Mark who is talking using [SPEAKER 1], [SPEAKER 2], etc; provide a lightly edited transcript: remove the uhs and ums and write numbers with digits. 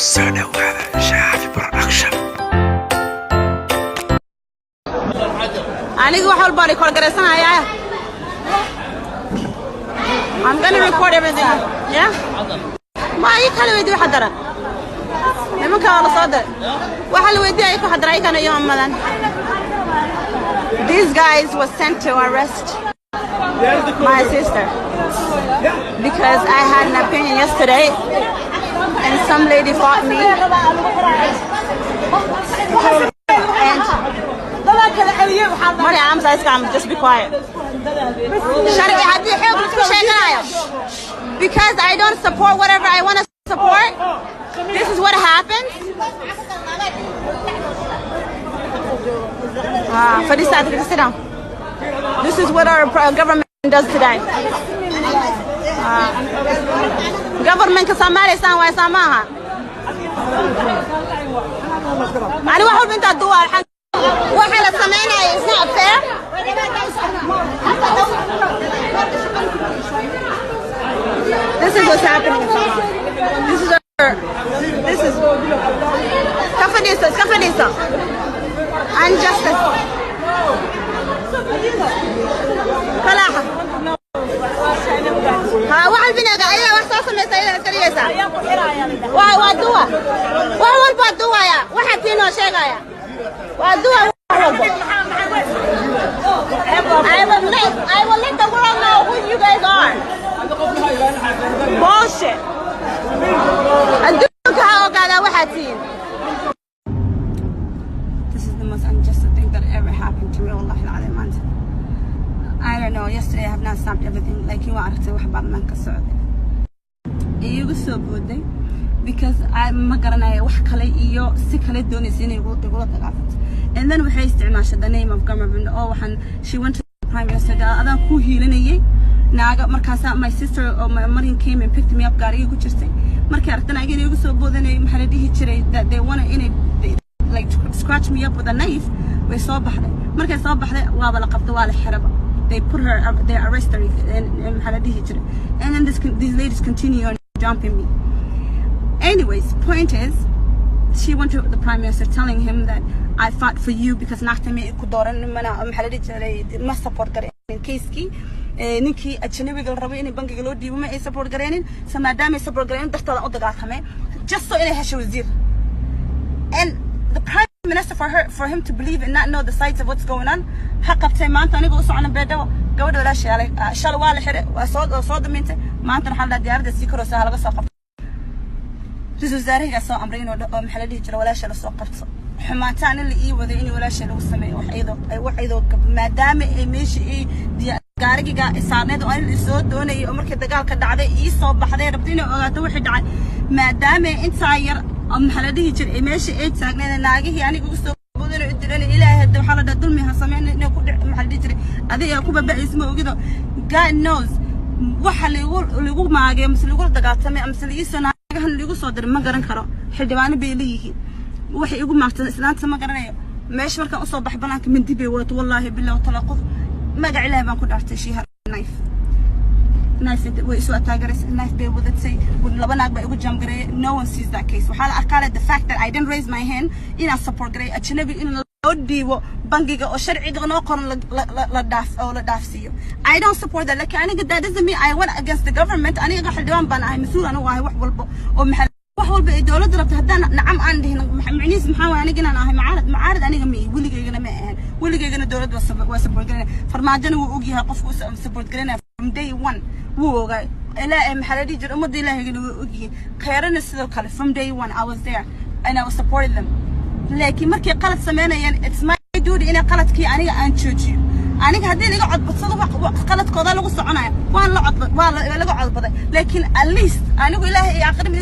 [SPEAKER 1] السنة وهذا شافي برودكشن.
[SPEAKER 2] أنا أقول حول record كرسنا يا. I'm gonna record everything. Yeah. ما يخلي ويدي حضرة. لما كان صادق. وحل ويدي أيكو حضرة كان يوم مثلا. These guys were sent to arrest my sister because I had an opinion yesterday and some lady fought me. Maria, I'm sorry, just be quiet. Because I don't support whatever I want to support. This is what happens. For this side, sit down. This is what our government does today. Government ka Soomaaliya san way samaha. Ani waxa inta duwa waxa la sameynay is not fair. This is what's happening in Somalia. This is Kafadisa. Injustice. Kalaha. واحد بينا قاعد وحصاص مسائل كريسة وادوا والبادوا يا واحد فينا شيء يا وادوا I will let the world know who you guys are. Bullshit. This is the most unjust thing that ever happened to me. I don't know. Yesterday I have not stopped everything. Like you are to wax baad man ka socday. Iyagu soo booday because I ma garanay wax kale iyo si kale doonaysa inay ugu tagaafto. And then waxay isticmaashay the name of government. Oh waxan she went to the prime minister adan ku hiilinayay naaga markaas my sister or my Marian came and picked me up gaariga ku jirtay. Markay aragtana ayaga iyagu soo boodanay maxaa la dhihi jiray that they want to like scratch me up with a knife. Way soo baxday. Markay soo baxday waaba la qabtay waa la xiraba. They put her, they arrested her and then these ladies continue on jumping me. Anyways, point is, she went to the prime minister telling him that I fought for you because naxtami kudoran ma support gareyn case-ki ninki ajnabiga rabo in bankiga loo dhiibo ma ay support gareynin samaadaama ay support gareynin dartada u dagaaltamay just so inay hesho wasiir. And the prime minister for him to believe and not know the sides of what's going on. حقبتي maanta aniga u socon beedaw gabadha walaashay shal waa la xiray waa soo damintay maanta waxa la diyaarada si koraysa laga soo qabto raiisul wasaaraha soo amray inuu maxaa la dhihi jiray walaashay la soo qabto xumaataan in la ii waday in walaashay lagu sameeyo wax ayadoo maadaama ay meeshii ay gaariga isaarneed oo ay soo doonayay oo markii dagaalka dhacday ii soo baxday rabtay inay ogaato wixii dhacay maadaama inta yar maxaa la dhihi jiray meeshii ay taagneed naagihii aniga ugu soo boodana idilana ilaahay hadda waxa la dulmi ha sameeyay inay ku maxaa la dhihi jiray adiga ku babacismo ogido God knows waxa lagu maagay mise lagu dagaaltamay mise la isoo naagahan lagu soo diray ma garan karo xildhibaano bay leeyihiin waxay igu maagtay islaanta ma garanayo meesha markaan u soo bax banaanka mindi bay wato wallahi billahi talaqo magac ilaahay baan ku dhaartay shii knife way soo taagareys knife bay wadatay laba naag bay ugu jam garay. No one sees that case. Waxa la arkaa the fact that I didn't raise my hand in a support garay ajnabi in loo dhiibo bangiga oo sharciga noo qoran la dhaafsiyo. I don't support that. Like aniga that doesn't mean I went against the government. Aniga xildhibaan baan ahay mas'uul anigu ahay wax walba oo maxal wax walba ay dawladda rabto haddaan nacam aan dhihin macniis maxaa waay aniga inaan ahay mucaarad aniga ma weligeygana ma ahan weligeygana dawladda waa support garay farmaajana wuu og yahay qofku support garay from day one wuu ogaay ilaa maxaa la dhihi jiray ummadda ilaahayna wuu og yahay khayrana sidoo kale from day one I was there and I was supporting them. laakiin markay qalad sameynayaan it's my duty inay qaladkii aniga aan joojiyo aniga haddii laga codbadsado qaladkooda lagu soconayo waan laga codbaday laakiin at least anigu ilaahay iyo aqrib